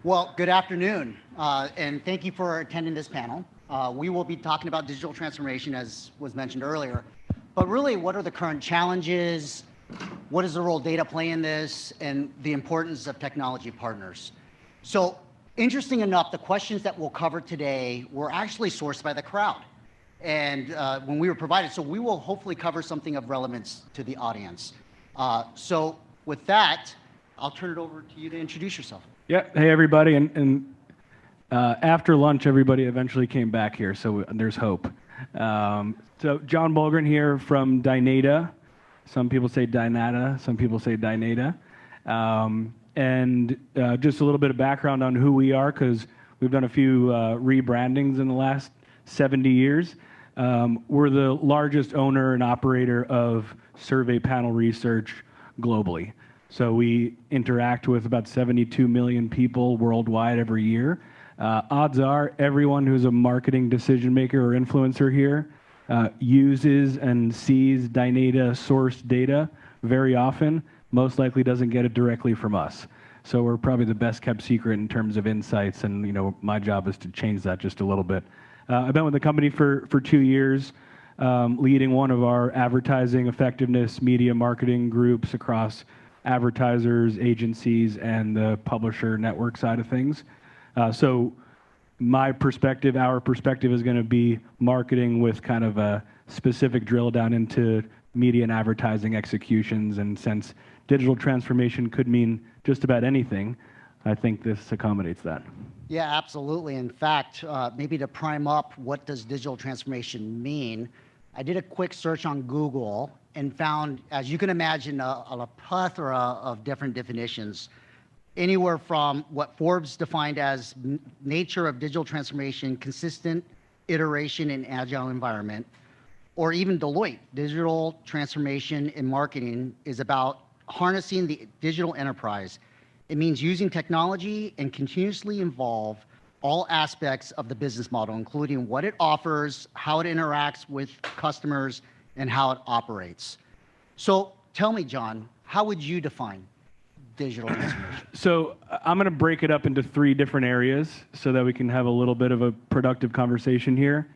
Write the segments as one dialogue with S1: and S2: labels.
S1: Well, good afternoon, and thank you for attending this panel. We will be talking about digital transformation, as was mentioned earlier, but really, what are the current challenges? What does the role data play in this, and the importance of technology partners? So, interesting enough, the questions that we'll cover today were actually sourced by the crowd, and when we were provided, so we will hopefully cover something of relevance to the audience. So, with that, I'll turn it over to you to introduce yourself.
S2: Yeah, hey everybody, and after lunch, everybody eventually came back here, so there's hope. So John Bulgrin here from Dynata. Some people say Dynata, some people say Dynata. And just a little bit of background on who we are, because we've done a few rebrandings in the last 70 years. We're the largest owner and operator of survey panel research globally. So we interact with about 72 million people worldwide every year. Odds are everyone who's a marketing decision maker or influencer here uses and sees Dynata source data very often, most likely doesn't get it directly from us. So we're probably the best kept secret in terms of insights, and my job is to change that just a little bit. I've been with the company for 2 years, leading one of our advertising effectiveness media marketing groups across advertisers, agencies, and the publisher network side of things. So my perspective, our perspective is going to be marketing with kind of a specific drill down into media and advertising executions. And since digital transformation could mean just about anything, I think this accommodates that.
S1: Yeah, absolutely. In fact, maybe to prime up, what does digital transformation mean? I did a quick search on Google and found, as you can imagine, a plethora of different definitions, anywhere from what Forbes defined as nature of digital transformation, consistent iteration in agile environment, or even Deloitte, digital transformation in marketing is about harnessing the digital enterprise. It means using technology and continuously involve all aspects of the business model, including what it offers, how it interacts with customers, and how it operates. So tell me, John, how would you define digital transformation?
S2: So I'm going to break it up into 3 different areas so that we can have a little bit of a productive conversation here.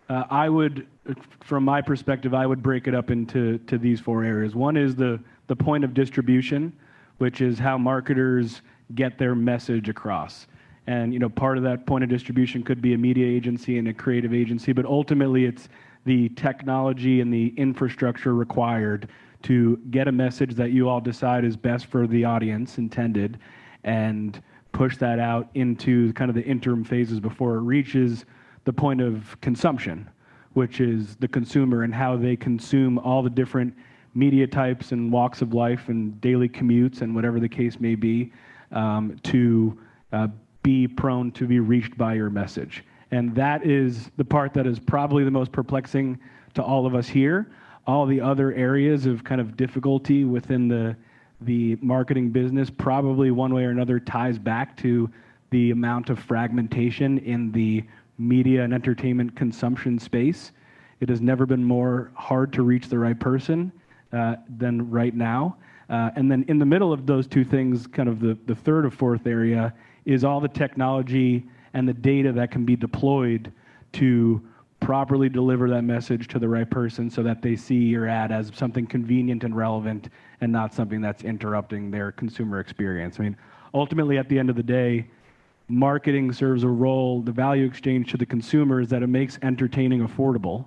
S2: From my perspective, I would break it up into these 4 areas. One is the point of distribution, which is how marketers get their message across. And part of that point of distribution could be a media agency and a creative agency, but ultimately it's the technology and the infrastructure required to get a message that you all decide is best for the audience intended and push that out into kind of the interim phases before it reaches the point of consumption, which is the consumer and how they consume all the different media types and walks of life and daily commutes and whatever the case may be, to be prone to be reached by your message. And that is the part that is probably the most perplexing to all of us here. All the other areas of kind of difficulty within the marketing business probably one way or another ties back to the amount of fragmentation in the media and entertainment consumption space. It has never been more hard to reach the right person than right now. And then in the middle of those 2 things, kind of the third or fourth area is all the technology and the data that can be deployed to properly deliver that message to the right person so that they see your ad as something convenient and relevant and not something that's interrupting their consumer experience. I mean, ultimately, at the end of the day, marketing serves a role, the value exchange to the consumer is that it makes entertaining affordable.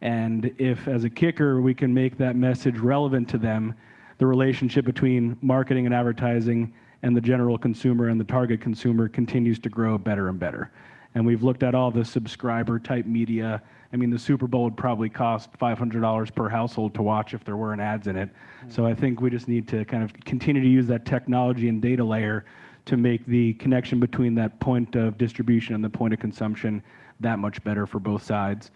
S2: And if, as a kicker, we can make that message relevant to them, the relationship between marketing and advertising and the general consumer and the target consumer continues to grow better and better. And we've looked at all the subscriber type media. I mean, the Super Bowl would probably cost $500 per household to watch if there weren't ads in it. So I think we just need to kind of continue to use that technology and data layer to make the connection between that point of distribution and the point of consumption that much better for both sides.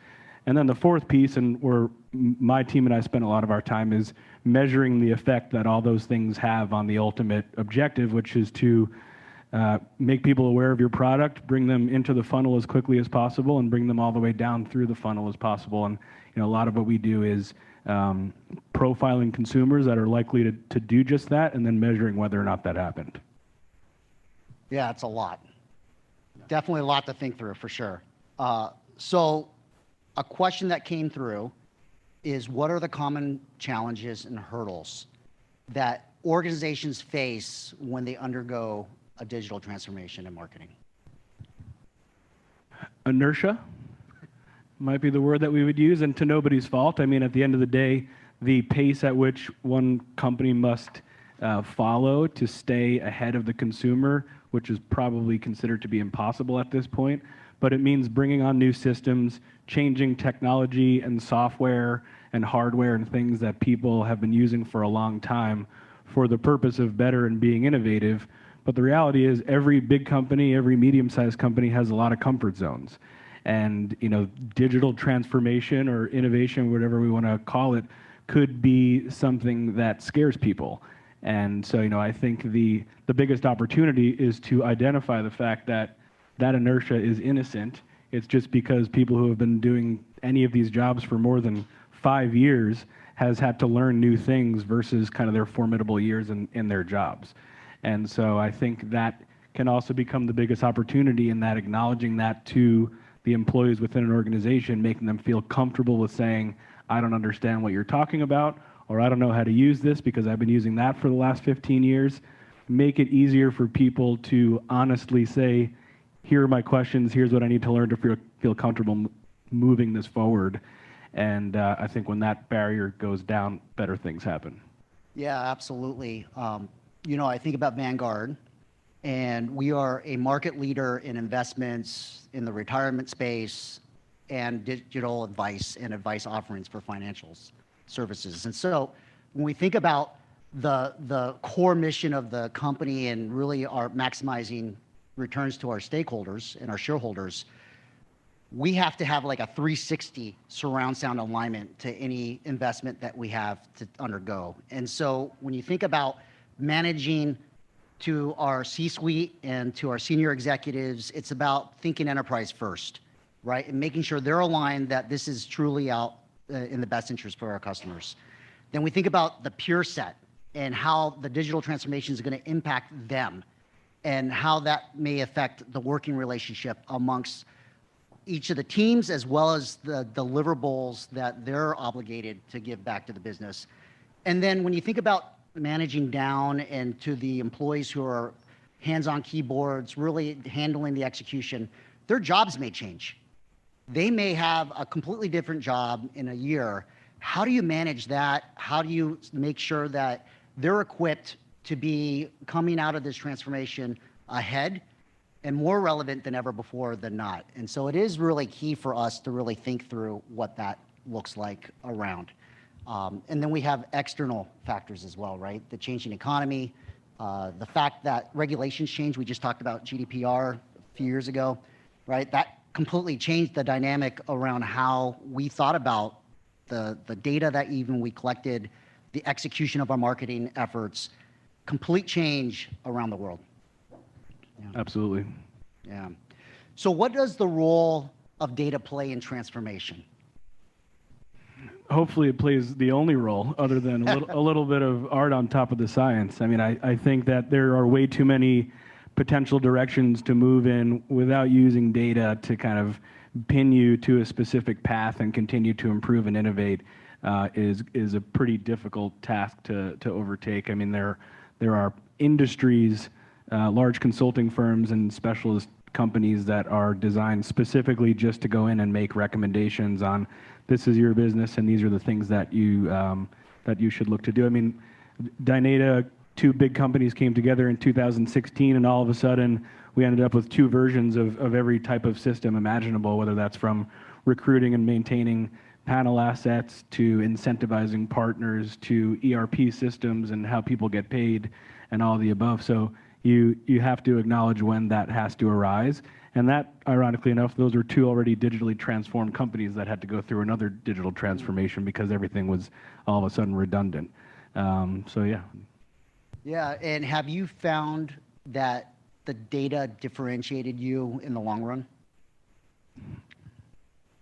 S2: And then the fourth piece, and where my team and I spend a lot of our time, is measuring the effect that all those things have on the ultimate objective, which is to make people aware of your product, bring them into the funnel as quickly as possible, and bring them all the way down through the funnel as possible. And a lot of what we do is profiling consumers that are likely to do just that, and then measuring whether or not that happened.
S1: Yeah, it's a lot. Definitely a lot to think through for sure. So a question that came through is what are the common challenges and hurdles that organizations face when they undergo a digital transformation in marketing?
S2: Inertia might be the word that we would use, and to nobody's fault. I mean, at the end of the day, the pace at which one company must follow to stay ahead of the consumer, which is probably considered to be impossible at this point, but it means bringing on new systems, changing technology and software and hardware and things that people have been using for a long time for the purpose of better and being innovative. But the reality is every big company, every medium-sized company has a lot of comfort zones. And digital transformation or innovation, whatever we want to call it, could be something that scares people. And so, I think the biggest opportunity is to identify the fact that inertia is innocent. It's just because people who have been doing any of these jobs for more than 5 years has had to learn new things versus kind of their formidable years in their jobs. And so I think that can also become the biggest opportunity in that acknowledging that to the employees within an organization, making them feel comfortable with saying, I don't understand what you're talking about, or I don't know how to use this because I've been using that for the last 15 years. Make it easier for people to honestly say, here are my questions, here's what I need to learn to feel comfortable moving this forward. And I think when that barrier goes down, better things happen.
S1: Yeah, absolutely. I think about Vanguard, and we are a market leader in investments in the retirement space and digital advice and advice offerings for financials services. And so when we think about the core mission of the company and really are maximizing returns to our stakeholders and our shareholders, we have to have like a 360 surround sound alignment to any investment that we have to undergo. And so when you think about managing to our C-suite and to our senior executives, it's about thinking enterprise first, right? And making sure they're aligned that this is truly out in the best interest for our customers. Then we think about the peer set and how the digital transformation is going to impact them and how that may affect the working relationship amongst each of the teams as well as the deliverables that they're obligated to give back to the business. And then when you think about managing down and to the employees who are hands-on keyboards, really handling the execution, their jobs may change. They may have a completely different job in a year. How do you manage that? How do you make sure that they're equipped to be coming out of this transformation ahead and more relevant than ever before than not? And so it is really key for us to really think through what that looks like around. And then we have external factors as well, right? The changing economy, the fact that regulations change. We just talked about GDPR a few years ago, right? That completely changed the dynamic around how we thought about the data that even we collected, the execution of our marketing efforts, complete change around the world.
S2: Yeah. Absolutely.
S1: Yeah. So what does the role of data play in transformation?
S2: Hopefully it plays the only role other than a little bit of art on top of the science. I mean, I think that there are way too many potential directions to move in without using data to kind of pin you to a specific path and continue to improve and innovate is a pretty difficult task to overtake. I mean, there are industries, large consulting firms and specialist companies that are designed specifically just to go in and make recommendations on this is your business and these are the things that you should look to do. I mean, Dynata, two big companies came together in 2016 and all of a sudden we ended up with two versions of every type of system imaginable, whether that's from recruiting and maintaining panel assets to incentivizing partners to ERP systems and how people get paid and all the above. So you have to acknowledge when that has to arise. And that, ironically enough, those were two already digitally transformed companies that had to go through another digital transformation because everything was all of a sudden redundant. So yeah.
S1: Yeah, and have you found that the data differentiated you in the long run?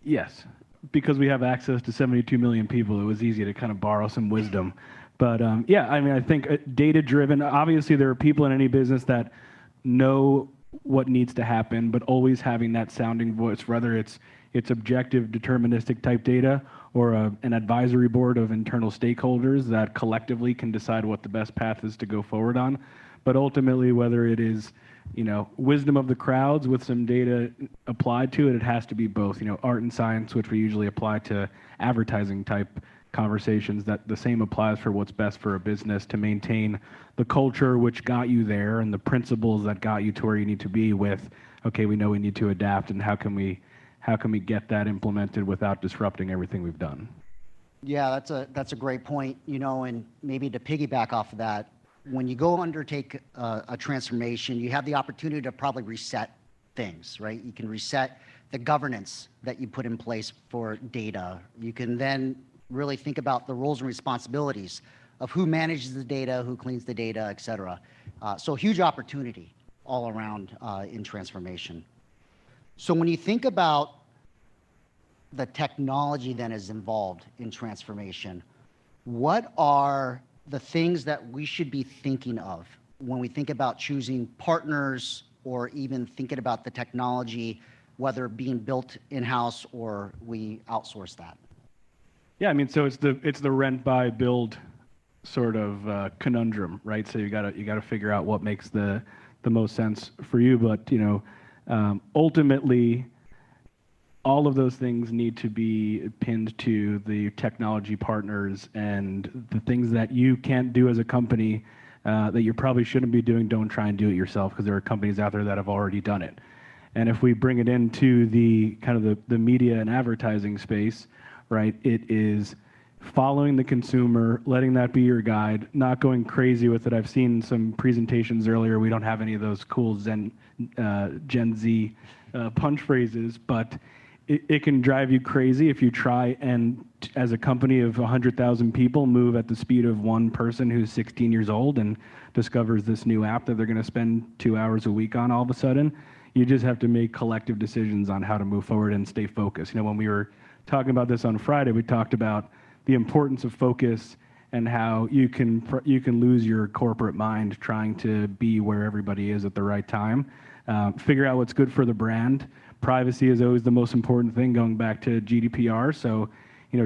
S2: Yes, because we have access to 72 million people, it was easy to kind of borrow some wisdom. But yeah, I mean, I think data-driven, obviously there are people in any business that know what needs to happen, but always having that sounding voice, whether it's objective, deterministic type data or an advisory board of internal stakeholders that collectively can decide what the best path is to go forward on. But ultimately, whether it is, wisdom of the crowds with some data applied to it, it has to be both, art and science, which we usually apply to advertising type conversations, that the same applies for what's best for a business to maintain the culture which got you there and the principles that got you to where you need to be with, okay, we know we need to adapt, and how can we get that implemented without disrupting everything we've done?
S1: Yeah, that's a great point, and maybe to piggyback off of that, when you go undertake a transformation, you have the opportunity to probably reset things, right? You can reset the governance that you put in place for data. You can then really think about the roles and responsibilities of who manages the data, who cleans the data, et cetera. So huge opportunity all around in transformation. So when you think about the technology that is involved in transformation, what are the things that we should be thinking of when we think about choosing partners or even thinking about the technology, whether being built in-house or we outsource that?
S2: Yeah, I mean, so it's the rent, buy, build sort of conundrum, right? So you gotta figure out what makes the most sense for you. But ultimately, all of those things need to be pinned to the technology partners, and the things that you can't do as a company that you probably shouldn't be doing, don't try and do it yourself, because there are companies out there that have already done it. And if we bring it into the kind of the media and advertising space, right, it is following the consumer, letting that be your guide, not going crazy with it. I've seen some presentations earlier. We don't have any of those cool Gen Z punch phrases, but it can drive you crazy if you try and, as a company of 100,000 people, move at the speed of one person who's 16 years old and discovers this new app that they're going to spend 2 hours a week on all of a sudden. You just have to make collective decisions on how to move forward and stay focused. When we were talking about this on Friday, we talked about the importance of focus and how you can lose your corporate mind trying to be where everybody is at the right time. Figure out what's good for the brand. Privacy is always the most important thing, going back to GDPR. So,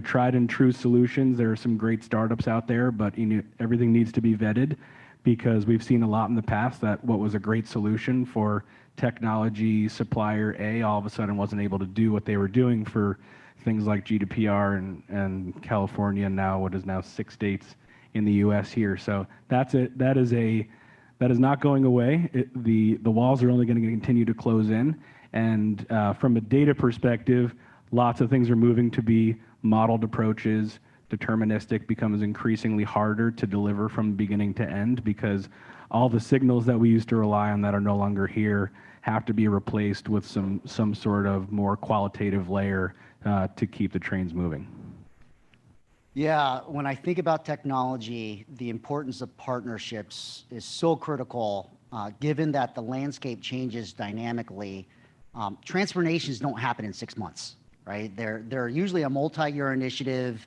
S2: tried and true solutions. There are some great startups out there, but everything needs to be vetted, because we've seen a lot in the past that what was a great solution for technology supplier A all of a sudden wasn't able to do what they were doing for things like GDPR and California, and now what is now 6 states in the US here. So that is not going away. The walls are only going to continue to close in. And from a data perspective, lots of things are moving to be modeled approaches. Deterministic becomes increasingly harder to deliver from beginning to end, because all the signals that we used to rely on that are no longer here have to be replaced with some sort of more qualitative layer to keep the trains moving.
S1: Yeah, when I think about technology, the importance of partnerships is so critical, given that the landscape changes dynamically. Transformations don't happen in 6 months, right? They're usually a multi-year initiative.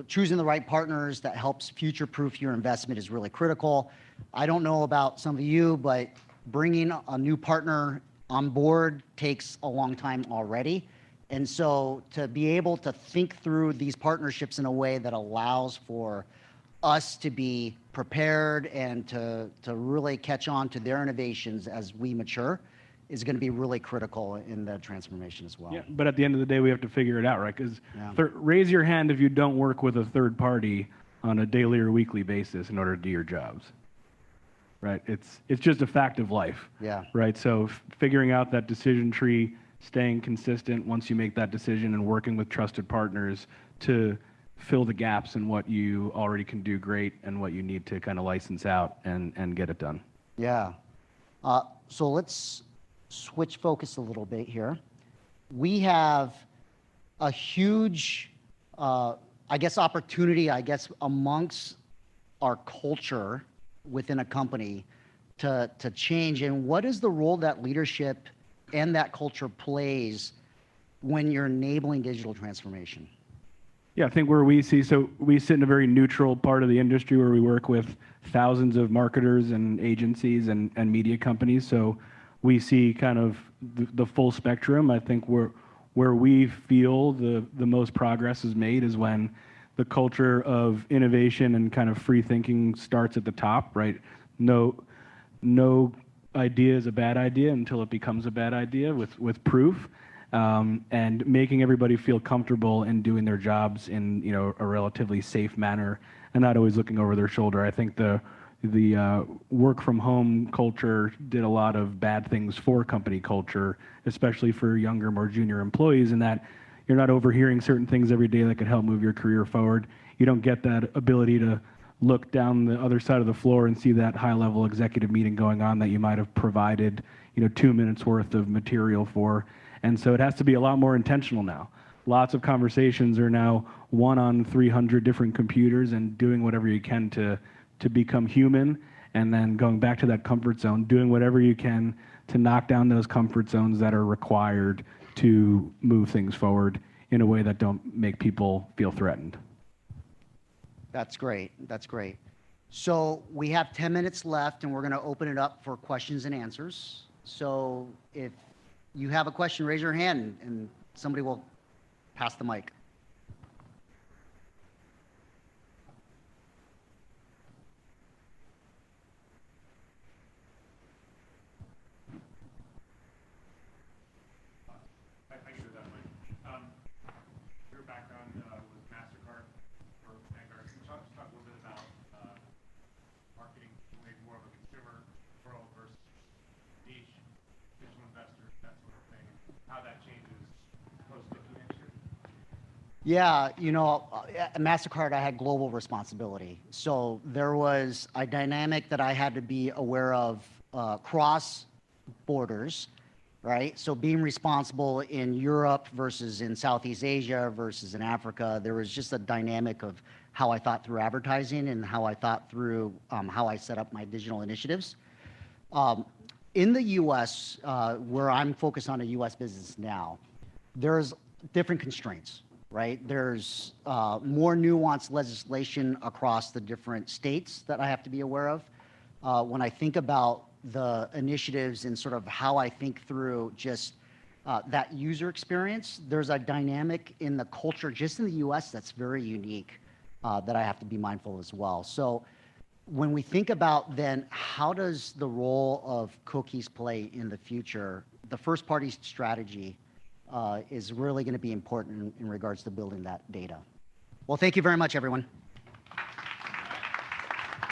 S1: Choosing the right partners that helps future-proof your investment is really critical. I don't know about some of you, but bringing a new partner on board takes a long time already. And so to be able to think through these partnerships in a way that allows for us to be prepared and to really catch on to their innovations as we mature is going to be really critical in the transformation as well.
S2: Yeah, but at the end of the day, we have to figure it out, right? Because raise your hand if you don't work with a third party on a daily or weekly basis in order to do your jobs, right? It's just a fact of life, right? So figuring out that decision tree, staying consistent once you make that decision, and working with trusted partners to fill the gaps in what you already can do great and what you need to kind of license out and get it done. Yeah.
S1: So let's switch focus a little bit here. We have a huge, opportunity, amongst our culture within a company to change. And what is the role that leadership and that culture plays when you're enabling digital transformation?
S2: Yeah, I think where we see, so we sit in a very neutral part of the industry where we work with thousands of marketers and agencies and media companies. So we see kind of the full spectrum. I think where we feel the most progress is made is when the culture of innovation and kind of free thinking starts at the top, right? No idea is a bad idea until it becomes a bad idea with proof. And making everybody feel comfortable in doing their jobs in a relatively safe manner and not always looking over their shoulder. I think the work from home culture did a lot of bad things for company culture, especially for younger, more junior employees, in that you're not overhearing certain things every day that could help move your career forward. You don't get that ability to look down the other side of the floor and see that high-level executive meeting going on that you might have provided 2 minutes worth of material for. And so it has to be a lot more intentional now. Lots of conversations are now 1 on 300 different computers and doing whatever you can to become human, and then going back to that comfort zone, doing whatever you can to knock down those comfort zones that are required to move things forward in a way that don't make people feel threatened.
S1: That's great. That's great. So we have 10 minutes left, and we're going to open it up for questions and answers. So if you have a question, raise your hand, and somebody will pass the mic.
S2: I can do that, Mike. Your background was MasterCard or Vanguard. Can you talk a little bit about marketing, maybe more of a consumer world versus niche, digital investors, that sort of thing, how that changes post-50 next year?
S1: Yeah, at MasterCard, I had global responsibility. So there was a dynamic that I had to be aware of cross borders, right? So being responsible in Europe versus in Southeast Asia versus in Africa, there was just a dynamic of how I thought through advertising and how I thought through how I set up my digital initiatives. In the US, where I'm focused on a US business now, there's different constraints, right? There's more nuanced legislation across the different states that I have to be aware of. When I think about the initiatives and sort of how I think through just that user experience, there's a dynamic in the culture just in the US that's very unique that I have to be mindful as well. So when we think about then how does the role of cookies play in the future, the first party strategy is really going to be important in regards to building that data. Well, thank you very much, everyone.